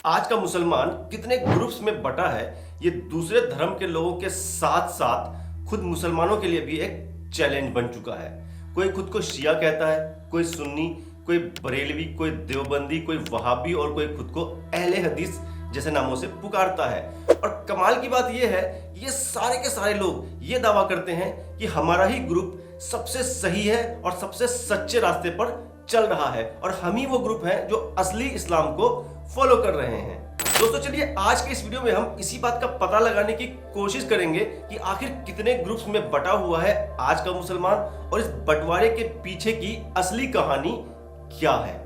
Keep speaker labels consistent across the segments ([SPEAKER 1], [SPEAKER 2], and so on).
[SPEAKER 1] आज का मुसलमान कितने ग्रुप्स में बटा है, ये दूसरे धर्म के लोगों के साथ साथ खुद मुसलमानों के लिए भी एक चैलेंज बन चुका है। कोई खुद को शिया कहता है, कोई सुन्नी, कोई बरेलवी, कोई देवबंदी, कोई वहाबी और कोई खुद को अहले हदीस जैसे नामों से पुकारता है। और कमाल की बात यह है, ये सारे के सारे लोग ये दावा करते हैं कि हमारा ही ग्रुप सबसे सही है और सबसे सच्चे रास्ते पर चल रहा है और हम ही वो ग्रुप हैं जो असली इस्लाम को फॉलो कर रहे हैं। दोस्तों चलिए आज के इस वीडियो में हम इसी बात का पता लगाने की कोशिश करेंगे कि आखिर कितने ग्रुप्स में बटा हुआ है आज का मुसलमान और इस बंटवारे के पीछे की असली कहानी क्या है।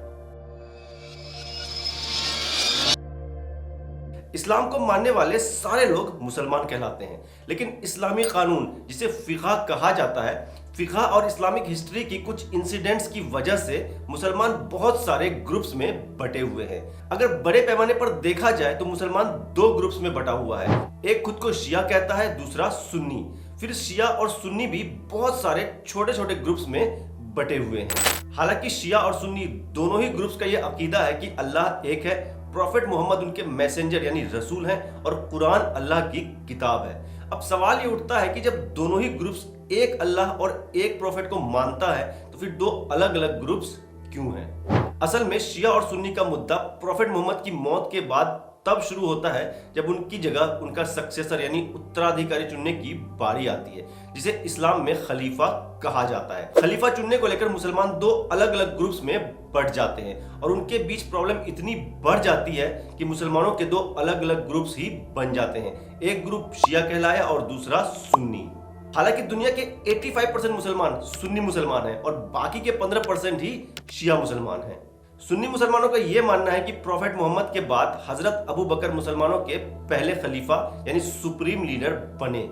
[SPEAKER 1] इस्लाम को मानने वाले सारे लोग मुसलमान कहलाते हैं, लेकिन इस्लामी कानून जिसे फिक़ह कहा जाता है, फिक़ह और इस्लामिक हिस्ट्री की कुछ इंसिडेंट्स की वजह से मुसलमान बहुत सारे ग्रुप्स में बटे हुए हैं। अगर बड़े पैमाने पर देखा जाए तो मुसलमान दो ग्रुप्स में बटा हुआ है। एक खुद को शिया कहता है, दूसरा सुन्नी। फिर शिया और सुन्नी भी बहुत सारे छोटे छोटे ग्रुप्स में बटे हुए हैं। हालांकि शिया और सुन्नी दोनों ही ग्रुप्स का यह अकीदा है कि अल्लाह एक है, प्रॉफिट मोहम्मद उनके मैसेंजर यानी रसूल हैं और कुरान अल्लाह की किताब है। अब सवाल ये उठता है कि जब दोनों ही ग्रुप्स एक अल्लाह और एक प्रॉफिट को मानता है तो फिर दो अलग अलग ग्रुप्स क्यों हैं? असल में शिया और सुन्नी का मुद्दा प्रॉफिट मोहम्मद की मौत के बाद तब शुरू होता है जब उनकी जगह उनका सक्सेसर यानी उत्तराधिकारी चुनने की बारी आती है, जिसे इस्लाम में खलीफा कहा जाता है। खलीफा चुनने को लेकर मुसलमान दो अलग अलग ग्रुप्स में बट जाते हैं और उनके बीच प्रॉब्लम इतनी बढ़ जाती है कि मुसलमानों के दो अलग अलग ग्रुप्स ही बन जाते हैं। एक ग्रुप शिया कहलाया और दूसरा सुन्नी। हालांकि दुनिया के 85% मुसलमान सुन्नी मुसलमान हैं और बाकी के 15% ही शिया मुसलमान हैं। सुन्नी मुसलमानों का यह मानना है कि प्रॉफिट मोहम्मद के बाद हजरत अबू बकर मुसलमानों के पहले खलीफा यानी सुप्रीम लीडर बने।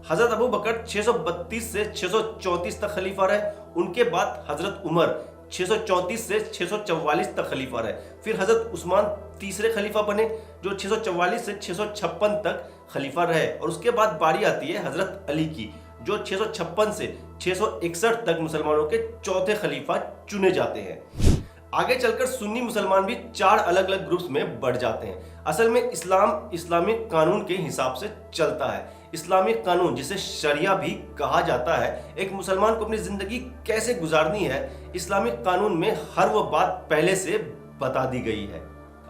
[SPEAKER 1] हजरत अबू बकर 632 से 634 तक खलीफा रहे। उनके बाद हजरत उमर 634 से 644 तक खलीफा रहे। फिर हजरत उस्मान तीसरे खलीफा बने जो 644 से 656 तक खलीफा रहे। और उसके बाद बारी आती है हजरत अली की जो 656 से 661 तक मुसलमानों के चौथे खलीफा चुने जाते हैं। आगे चलकर सुन्नी मुसलमान भी चार अलग अलग ग्रुप्स में बढ़ जाते हैं। असल में इस्लाम इस्लामिक कानून के हिसाब से चलता है। इस्लामिक कानून जिसे शरिया भी कहा जाता है, एक मुसलमान को अपनी जिंदगी कैसे गुजारनी है, इस्लामिक कानून में हर वो बात पहले से बता दी गई है।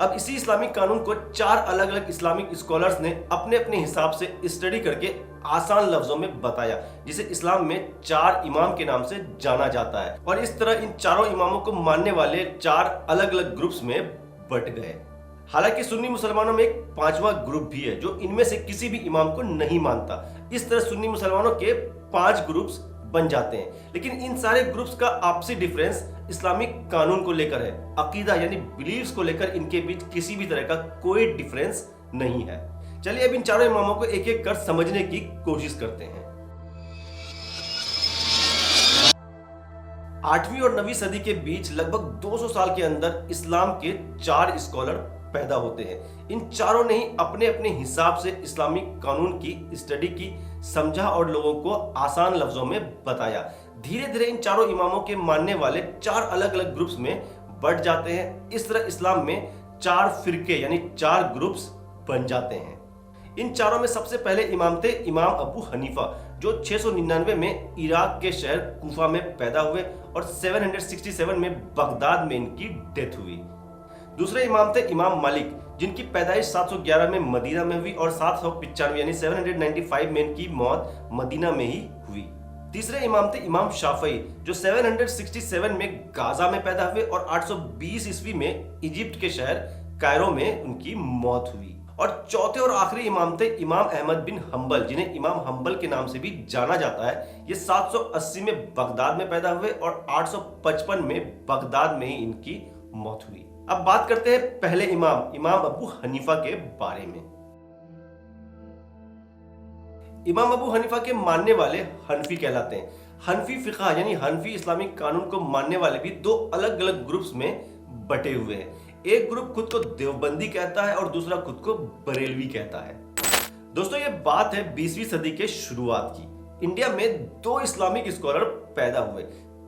[SPEAKER 1] अब इसी इस्लामिक कानून को चार अलग अलग इस्लामिक स्कॉलर्स ने अपने अपने हिसाब से स्टडी करके आसान लफ्जों में बताया, जिसे इस्लाम में चार इमाम के नाम से जाना जाता है। और इस तरह इन चारों इमामों को मानने वाले चार अलग अलग ग्रुप्स में बट गए। हालांकि सुन्नी मुसलमानों में एक पांचवा ग्रुप भी है जो इनमें से किसी भी इमाम को नहीं मानता। इस तरह सुन्नी मुसलमानों के 5 ग्रुप्स बन जाते हैं। लेकिन इन सारे ग्रुप्स का आपसी डिफरेंस इस्लामिक कानून को लेकर है। अकीदा यानी बिलीव्स को लेकर इनके बीच किसी भी तरह का कोई डिफरेंस नहीं है। चलिए अब इन चारों इमामों को एक एक कर समझने की कोशिश करते हैं। 8वीं और 9वीं सदी के बीच लगभग 200 साल के अंदर इस्लाम के 4 स्कॉलर पैदा होते हैं। इन चारों ने ही अपने अपने हिसाब से इस्लामिक कानून की स्टडी की, समझा और लोगों को आसान लफ्जों में बताया। धीरे धीरे इन चारों इमामों के मानने वाले 4 अलग अलग ग्रुप्स में बढ़ जाते हैं। इस तरह इस्लाम में 4 फिरके यानी 4 ग्रुप्स बन जाते हैं। इन चारों में सबसे पहले इमाम थे इमाम अबू हनीफा जो 699 में इराक के शहर कूफा में पैदा हुए और 767 में बगदाद में इनकी डेथ हुई। दूसरे इमाम थे इमाम मालिक जिनकी पैदाइश 711 में मदीना में हुई और 795 यानी 795 में इनकी मौत मदीना में ही हुई। तीसरे इमाम थे इमाम शाफई जो 767 में गाजा में पैदा हुए और 820 ईस्वी में इजिप्ट के शहर कायरो में उनकी मौत हुई। और चौथे और आखिरी इमाम थे इमाम अहमद बिन हंबल जिन्हें इमाम हंबल के नाम से भी जाना जाता है। ये 780 में बगदाद में पैदा हुए और 855 में बगदाद में ही इनकी मौत हुई। अब बात करते हैं पहले इमाम अबू हनीफा के बारे में। इमाम अबू हनीफा के मानने वाले हनफी कहलाते हैं। हनफी फिक़ह यानी हनफी इस्लामिक कानून को मानने वाले भी दो अलग अलग ग्रुप्स में बटे हुए हैं। एक ग्रुप खुद को देवबंदी कहता है और दूसरा खुद को बरेलवी कहता है। दोस्तों ये बात है 20वीं सदी के शुरुआत की। इंडिया में 2 इस्लामिक स्कॉलर पैदा हुए।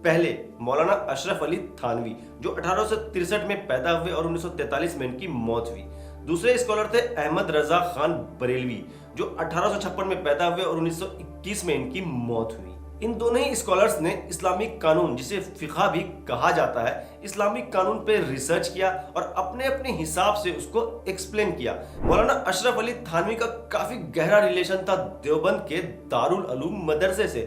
[SPEAKER 1] पहले मौलाना अशरफ अली थानवी जो 1863 में पैदा हुए और 1943 में इनकी मौत हुई। दूसरे स्कॉलर थे अहमद रजा खान बरेलवी, जो 1856 में पैदा हुए और 1921 में इनकी मौत हुई। इन दोनों ही स्कॉलर्स ने इस्लामिक कानून, जिसे फिक़ह भी कहा जाता है, इस्लामिक कानून पे रिसर्च किया और अपने अपने हिसाब से उसको एक्सप्लेन किया। मौलाना अशरफ अली थानवी का काफी गहरा रिलेशन था देवबंद के दारुल उलूम मदरसे से।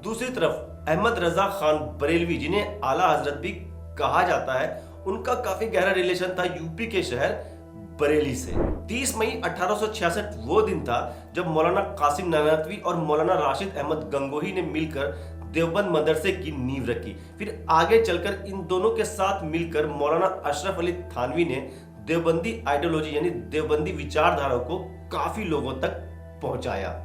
[SPEAKER 1] दूसरी तरफ अहमद रजा खान बरेलवी, जिन्हें आला हजरत भी कहा जाता है, उनका काफी गहरा रिलेशन था यूपी के शहर बरेली से। 30 मई 1866 वो दिन था जब मौलाना कासिम नानतवी और मौलाना राशिद अहमद गंगोही ने मिलकर देवबंद मदरसे की नींव रखी। फिर आगे चलकर इन दोनों के साथ मिलकर मौलाना अशरफ अली थानवी ने देवबंदी आइडियोलॉजी यानी देवबंदी विचारधारा को काफी लोगों तक पहुंचाया।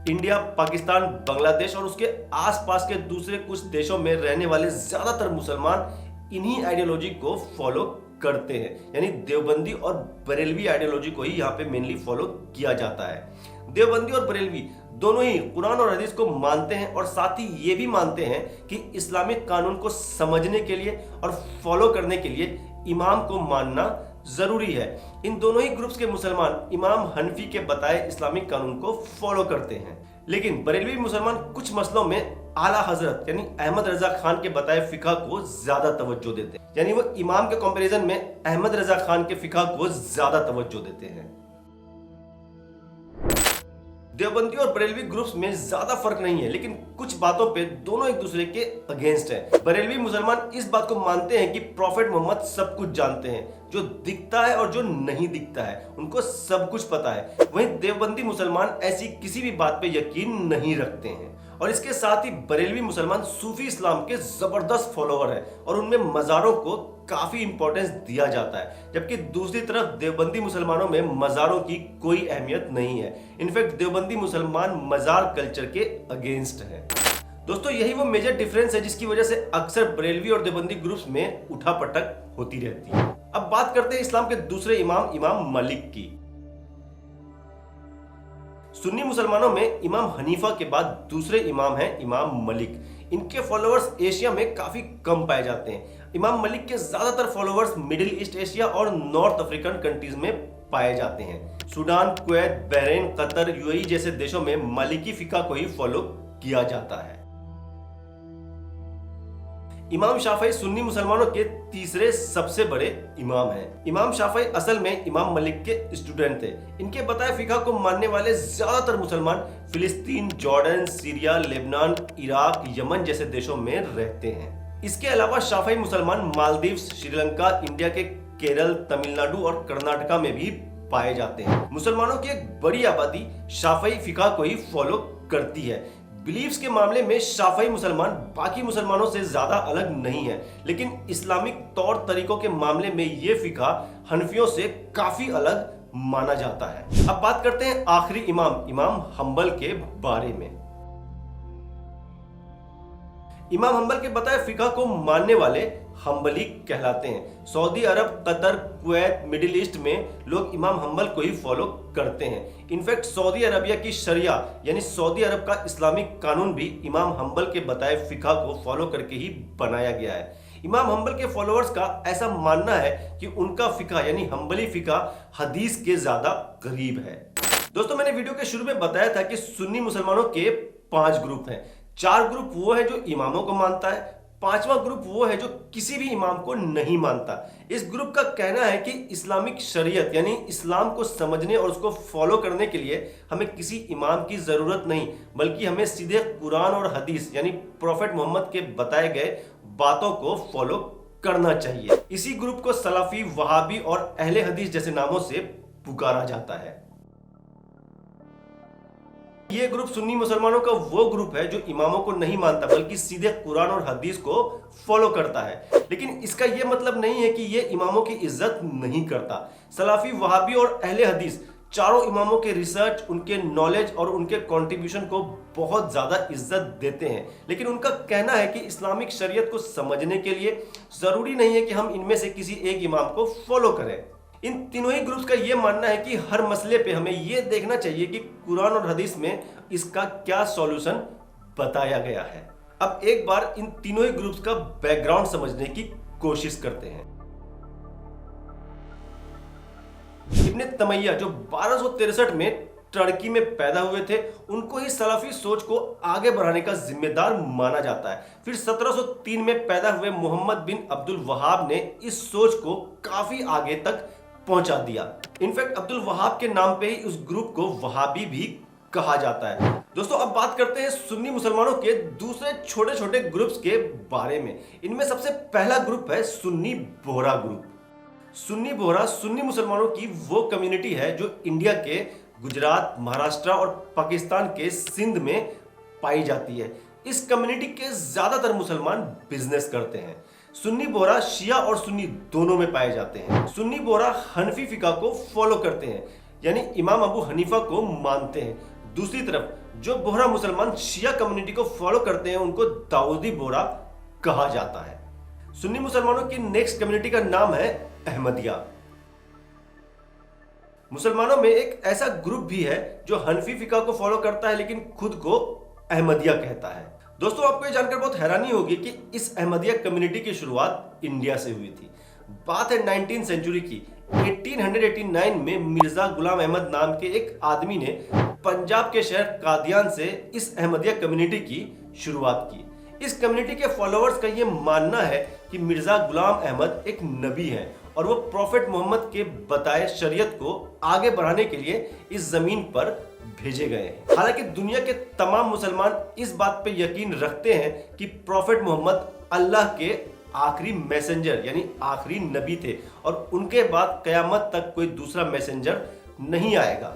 [SPEAKER 1] इंडिया, पाकिस्तान, बांग्लादेश और उसके आसपास के दूसरे कुछ देशों में रहने वाले ज्यादातर मुसलमान इन्हीं आइडियोलॉजी को फॉलो करते हैं, यानी देवबंदी और बरेलवी आइडियोलॉजी को ही यहाँ पे मेनली फॉलो किया जाता है। देवबंदी और बरेलवी दोनों ही कुरान और हदीस को मानते हैं और साथ ही ये भी मानते हैं कि इस्लामिक कानून को समझने के लिए और फॉलो करने के लिए इमाम को मानना जरूरी है। इन दोनों ही ग्रुप्स के मुसलमान इमाम हनफी के बताए इस्लामिक कानून को फॉलो करते हैं, लेकिन बरेलवी मुसलमान कुछ मसलों में आला हजरत यानी अहमद रजा खान के बताए फिक़ह को ज्यादा तवज्जो देते हैं, यानी वो इमाम के कंपैरिजन में अहमद रजा खान के फिक़ह को ज्यादा तवज्जो देते हैं। देवबंदी और बरेलवी ग्रुप्स में ज्यादा फर्क नहीं है, लेकिन कुछ बातों पे दोनों एक दूसरे के अगेंस्ट हैं। बरेलवी मुसलमान इस बात को मानते हैं कि प्रॉफेट मोहम्मद सब कुछ जानते हैं, जो दिखता है और जो नहीं दिखता है उनको सब कुछ पता है। वहीं देवबंदी मुसलमान ऐसी किसी भी बात पे यकीन नहीं रखते हैं। और इसके साथ ही बरेलवी मुसलमान सूफी इस्लाम के जबरदस्त फॉलोअर हैं और उनमें मज़ारों को काफी इंपॉर्टेंस दिया जाता है, जबकि दूसरी तरफ देवबंदी मुसलमानों में मज़ारों की कोई अहमियत नहीं है। इनफैक्ट देवबंदी मुसलमान मज़ार कल्चर के अगेंस्ट हैं। दोस्तों, यही वो मेजर डिफरेंस है जिसकी वजह से अक्सर बरेलवी और देवबंदी ग्रुप्स में उठापटक होती रहती है। अब बात करते हैं इस्लाम के दूसरे इमाम, इमाम मलिक की। सुन्नी मुसलमानों में इमाम हनीफा के बाद दूसरे इमाम हैं इमाम मलिक। इनके फॉलोअर्स एशिया में काफी कम पाए जाते हैं। इमाम मलिक के ज्यादातर फॉलोअर्स मिडिल ईस्ट एशिया और नॉर्थ अफ्रीकन कंट्रीज में पाए जाते हैं। Sudan, Kuwait, Bahrain, Qatar, UAE जैसे देशों में मालिकी फिक़ह को ही फॉलो किया जाता है। इमाम शाफई सुन्नी मुसलमानों के तीसरे सबसे बड़े इमाम हैं। इमाम शाफई असल में इमाम मलिक के स्टूडेंट थे। इनके बताए फिक़ह को मानने वाले ज्यादातर मुसलमान फिलिस्तीन, Jordan, Syria, Lebanon, Iraq, Yemen जैसे देशों में रहते हैं। इसके अलावा शाफई मुसलमान मालदीव्स, श्रीलंका, इंडिया के केरल, तमिलनाडु और कर्नाटका में भी पाए जाते हैं। मुसलमानों की एक बड़ी आबादी शाफई फिक़ह को ही फॉलो करती है। बिलीफ्स के मामले में शाफई मुसलमान बाकी मुसलमानों से ज्यादा अलग नहीं है, लेकिन इस्लामिक तौर तरीकों के मामले में ये फिक़ह हनफियों से काफी अलग माना जाता है। अब बात करते हैं आखिरी इमाम, इमाम हंबल के बारे में। इमाम हंबल के बताए फिक़ह को मानने वाले हंबली कहलाते हैं। सऊदी अरब, कतर, कुवैत, मिडिल ईस्ट में लोग इमाम हंबल को ही फॉलो करते हैं। इनफैक्ट सऊदी अरबिया की शरिया यानी सऊदी अरब का इस्लामिक कानून भी इमाम हंबल के बताए फिक़ह को फॉलो करके ही बनाया गया है। इमाम हंबल के फॉलोअर्स का ऐसा मानना है कि उनका फिक़ह यानी हंबली फिक़ह हदीस के ज्यादा करीब है। दोस्तों, मैंने वीडियो के शुरू में बताया था कि सुन्नी मुसलमानों के 5 ग्रुप हैं। 4 ग्रुप वो है जो इमामों को मानता है, 5वां ग्रुप वो है जो किसी भी इमाम को नहीं मानता। इस ग्रुप का कहना है कि इस्लामिक शरीयत यानी इस्लाम को समझने और उसको फॉलो करने के लिए हमें किसी इमाम की जरूरत नहीं, बल्कि हमें सीधे कुरान और हदीस यानी प्रॉफेट मोहम्मद के बताए गए बातों को फॉलो करना चाहिए। इसी ग्रुप को सलाफी, वहाबी और अहले हदीस जैसे नामों से पुकारा जाता है। ये ग्रुप सुन्नी मुसलमानों का वो ग्रुप है जो इमामों को नहीं मानता, बल्कि सीधे कुरान और हदीस को फॉलो करता है। लेकिन इसका ये मतलब नहीं है कि ये इमामों की इज्जत नहीं करता। सलाफी, वहाबी और अहले हदीस चारों इमामों के रिसर्च, उनके नॉलेज और उनके कंट्रीब्यूशन को बहुत ज्यादा इज्जत देते हैं। लेकिन उनका कहना है कि इस्लामिक शरीयत को समझने के लिए जरूरी नहीं है कि हम इनमें से किसी एक इमाम को फॉलो करें। इन तीनों ही ग्रुप्स का यह मानना है कि हर मसले पे हमें यह देखना चाहिए कि कुरान और हदीस में इसका क्या सॉल्यूशन बताया गया है। अब एक बार इन तीनों ही ग्रुप्स का बैकग्राउंड समझने की कोशिश करते हैं। इब्न इब्ने तैमिया जो 1263 में टर्की में पैदा हुए थे, उनको ही सलाफी सोच को आगे बढ़ाने का जिम्मेदार माना जाता है। फिर 1703 में पैदा हुए मोहम्मद बिन अब्दुल वहाब ने इस सोच को काफी आगे तक पहुंचा दिया। इनफैक्ट अब्दुल वहाब के नाम पे ही उस ग्रुप को वहाबी भी कहा जाता है। दोस्तों अब बात करते हैं सुन्नी मुसलमानों के दूसरे छोटे छोटे ग्रुप्स के बारे में। इनमें सबसे पहला ग्रुप है सुन्नी बोहरा ग्रुप। सुन्नी बोहरा सुन्नी मुसलमानों की वो कम्युनिटी है जो इंडिया के गुजरात, महाराष्ट्र और पाकिस्तान के सिंध में पाई जाती है। इस कम्युनिटी के ज्यादातर मुसलमान बिजनेस करते हैं। सुन्नी बोहरा शिया और सुन्नी दोनों में पाए जाते हैं। सुन्नी बोहरा हनफी फिका को फॉलो करते हैं, यानी इमाम अबू हनीफा को मानते हैं। दूसरी तरफ जो बोहरा मुसलमान शिया कम्युनिटी को फॉलो करते हैं उनको दाऊदी बोहरा कहा जाता है। सुन्नी मुसलमानों की नेक्स्ट कम्युनिटी का नाम है अहमदिया। मुसलमानों में एक ऐसा ग्रुप भी है जो हनफी फिका को फॉलो करता है लेकिन खुद को अहमदिया कहता है। दोस्तों आपको ये जानकर बहुत हैरानी होगी कि इस अहमदिया कम्युनिटी की शुरुआत इंडिया से हुई थी। बात है 19th सेंचुरी की। 1889 में मिर्जा गुलाम अहमद नाम के एक आदमी ने पंजाब के शहर कादियान से इस अहमदिया कम्युनिटी की शुरुआत की। इस कम्युनिटी के फॉलोअर्स का ये मानना है कि मिर्जा गुलाम अहमद एक नबी हैं और वो प्रॉफेट मोहम्मद के बताए शरीयत को आगे बढ़ाने के लिए इस जमीन पर भेजे गए हैं। हालांकि दुनिया के तमाम मुसलमान इस बात पे यकीन रखते हैं कि प्रॉफेट मोहम्मद अल्लाह के आखिरी मैसेंजर यानी आखिरी नबी थे और उनके बाद कयामत तक कोई दूसरा मैसेंजर नहीं आएगा।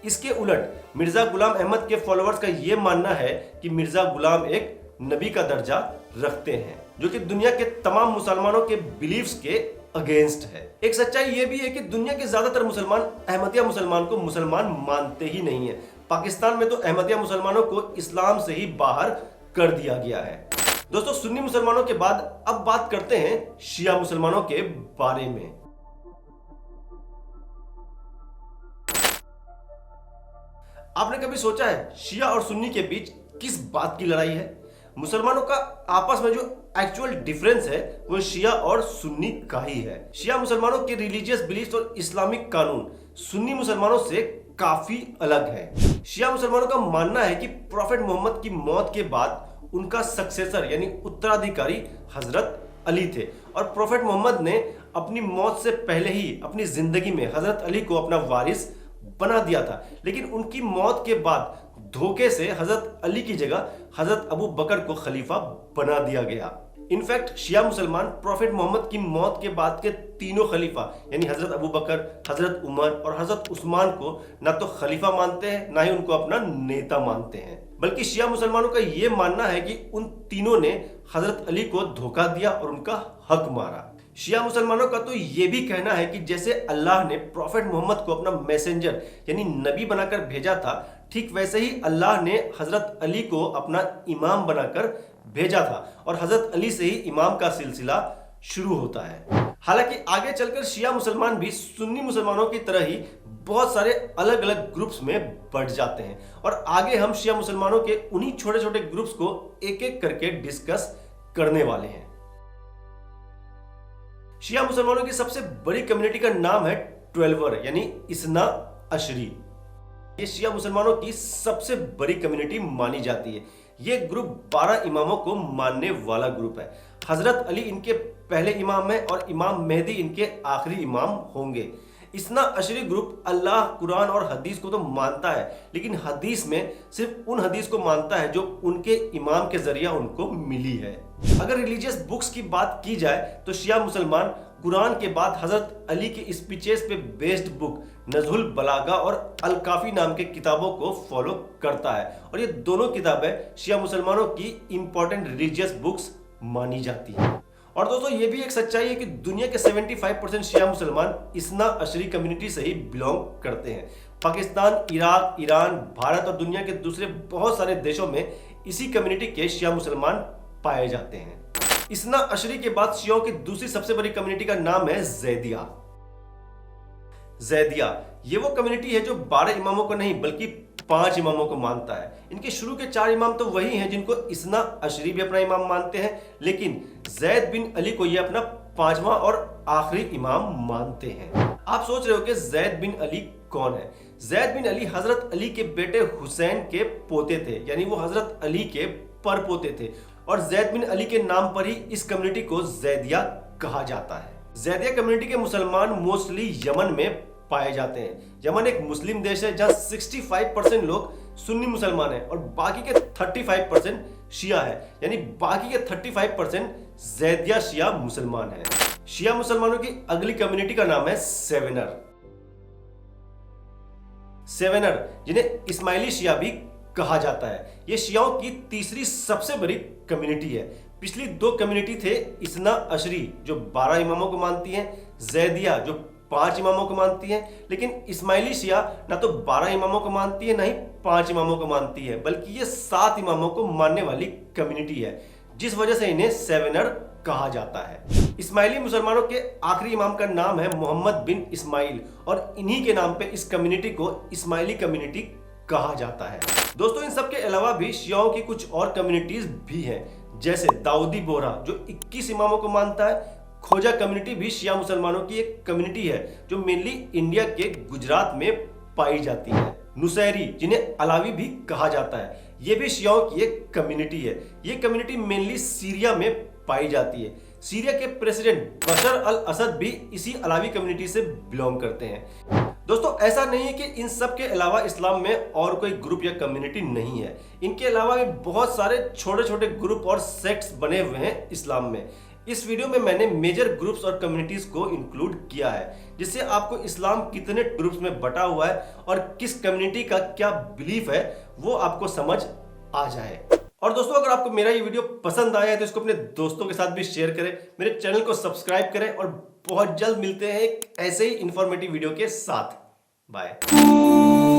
[SPEAKER 1] इसके उलट मिर्जा गुलाम अहमद के फॉलोअर्स का यह मानना है कि मिर्जा गुलाम एक नबी का दर्जा रखते हैं, जो कि दुनिया के तमाम मुसलमानों के बिलीव्स के अगेंस्ट है। एक सच्चाई यह भी है कि दुनिया के ज्यादातर मुसलमान अहमदिया मुसलमान को मुसलमान मानते ही नहीं है। पाकिस्तान में तो अहमदिया मुसलमानों को इस्लाम से ही बाहर कर दिया गया है। दोस्तों सुन्नी मुसलमानों के बाद अब बात करते हैं शिया मुसलमानों के बारे में। आपने कभी सोचा है शिया और सुन्नी के बीच किस बात की लड़ाई है? मुसलमानों का आपस में जो एक्चुअल डिफरेंस है वो शिया और सुन्नी का ही है। शिया मुसलमानों के रिलीजियस बिलीफ और इस्लामिक कानून सुन्नी मुसलमानों से काफी अलग है। शिया मुसलमानों का मानना है कि प्रॉफेट मोहम्मद की मौत के बाद उनका सक्सेसर यानी उत्तराधिकारी हजरत अली थे और प्रॉफेट मोहम्मद ने अपनी मौत से पहले ही अपनी जिंदगी में हजरत अली को अपना वारिस बना दिया था, लेकिन उनकी मौत के बाद धोखे से हजरत अली की जगह हजरत अबू बकर को खलीफा बना दिया गया। इनफैक्ट शिया मुसलमान प्रॉफेट मोहम्मद की मौत के बाद के तीनों खलीफा यानी हजरत अबू बकर, हजरत उमर और हजरत उस्मान को ना तो खलीफा मानते हैं ना ही उनको अपना नेता मानते हैं, बल्कि शिया मुसलमानों का यह मानना है कि उन तीनों ने हजरत अली को धोखा दिया और उनका हक मारा। शिया मुसलमानों का तो ये भी कहना है कि जैसे अल्लाह ने प्रॉफेट मोहम्मद को अपना मैसेंजर यानी नबी बनाकर भेजा था, ठीक वैसे ही अल्लाह ने हजरत अली को अपना इमाम बनाकर भेजा था और हजरत अली से ही इमाम का सिलसिला शुरू होता है। हालांकि आगे चलकर शिया मुसलमान भी सुन्नी मुसलमानों की तरह ही बहुत सारे अलग अलग ग्रुप्स में बढ़ जाते हैं और आगे हम शिया मुसलमानों के उन्हीं छोटे छोटे ग्रुप्स को एक एक करके डिस्कस करने वाले हैं। शिया मुसलमानों की सबसे बड़ी कम्युनिटी का नाम है 12 यानी इस्ना अशरी। ये शिया मुसलमानों की सबसे बड़ी कम्युनिटी मानी जाती है। ये ग्रुप 12 इमामों को मानने वाला ग्रुप है। हजरत अली इनके पहले इमाम है और इमाम मेहदी इनके आखिरी इमाम होंगे। इस्ना अशरी ग्रुप अल्लाह, कुरान और हदीस को तो मानता है, लेकिन हदीस में सिर्फ उन हदीस को मानता है जो उनके इमाम के जरिया उनको मिली है। अगर रिलीजियस बुक्स की बात की जाए तो शिया मुसलमान कुरान के बाद हजरत अली के स्पीचेस पे बेस्ड बुक नज़ुल बलागा और अल काफी नाम के किताबों को फॉलो करता है और ये दोनों किताबें शिया मुसलमानों की इंपॉर्टेंट रिलीजियस बुक्स मानी जाती है। और दोस्तों ये भी एक सच्चाई है कि दुनिया के 75% शिया मुसलमान इस्ना अशरी कम्युनिटी से ही बिलोंग करते हैं। पाकिस्तान, इराक, ईरान, भारत और दुनिया के दूसरे बहुत सारे देशों में इसी कम्युनिटी के शिया मुसलमान पाए जाते हैं। इस्ना अशरी के बाद शियों की दूसरी सबसे बड़ी कम्युनिटी का नाम है जैदिया। जैदिया ये वो कम्युनिटी है जो 12 इमामों को नहीं बल्कि 5 इमामों को मानता है। इनके शुरू के 4 इमाम तो वही हैं जिनको इस्ना अशरी भी अपना इमाम मानते हैं, लेकिन जैद बिन अली को ये अपना 5वां और आखिरी इमाम मानते हैं। आप सोच रहे हो कि जैद बिन अली कौन है? जैद बिन अली हजरत अली के बेटे हुसैन के पोते थे, यानी वो हजरत अली के परपोते थे। और जैद बिन अली के नाम पर ही इस कम्युनिटी को जैदिया कहा जाता है। जैदिया कम्युनिटी के मुसलमान मोस्टली यमन में पाए जाते हैं। यमन एक मुस्लिम देश है जहां 65% लोग सुन्नी मुसलमान हैं और बाकी के 35% शिया है, यानी बाकी के 35% जैदिया शिया मुसलमान हैं। शिया मुसलमानों की अगली कम्युनिटी का नाम है सेवेनर। सेवेनर जिन्हें इस्माइली शिया भी कहा जाता है। ये शियाओं की तीसरी सबसे बड़ी कम्युनिटी है। पिछली दो कम्युनिटी थे इस्ना अशरी जो 12 इमामों को मानती हैं, जैदिया जो 5 इमामों को मानती है। लेकिन इस्माइली शिया ना तो 12 इमामों को मानती है ना ही 5 इमामों को मानती है, बल्कि ये 7 इमामों को मानने वाली कम्युनिटी है, जिस वजह से इन्हें सेवेनर कहा जाता है। इस्माइली मुसलमानों के आखिरी इमाम का नाम है मोहम्मद बिन इस्माइल और इन्हीं के नाम पे इस कम्युनिटी को इस्माइली कम्युनिटी कहा जाता है। दोस्तों, इन सब के अलावा भी शियाओं की कुछ और कम्युनिटीज भी हैं, जैसे दाऊदी बोहरा जो 21 इमामों को मानता है। खोजा कम्युनिटी भी शिया मुसलमानों की एक कम्युनिटी है जो मेनली इंडिया के गुजरात में पाई जाती है। नुसैरी जिन्हें अलावी भी कहा जाता है, ये भी शियाओं की एक कम्युनिटी है। ये कम्युनिटी मेनली सीरिया में पाई जाती है। सीरिया के प्रेसिडेंट बशर अल असद भी इसी अलावी कम्युनिटी से बिलोंग करते हैं। दोस्तों, ऐसा नहीं है कि इन सब के अलावा इस्लाम में और कोई ग्रुप या कम्युनिटी नहीं है। इनके अलावा भी बहुत सारे छोटे छोटे ग्रुप और सेक्ट्स बने हुए हैं इस्लाम में। इस वीडियो में मैंने मेजर ग्रुप्स और कम्युनिटीज को इंक्लूड किया है, जिससे आपको इस्लाम कितने ग्रुप्स में बटा हुआ है और किस कम्युनिटी का क्या बिलीफ है वो आपको समझ आ जाए। और दोस्तों, अगर आपको मेरा ये वीडियो पसंद आया है तो इसको अपने दोस्तों के साथ भी शेयर करें, मेरे चैनल को सब्सक्राइब करें और बहुत जल्द मिलते हैं एक ऐसे ही इंफॉर्मेटिव वीडियो के साथ। बाय।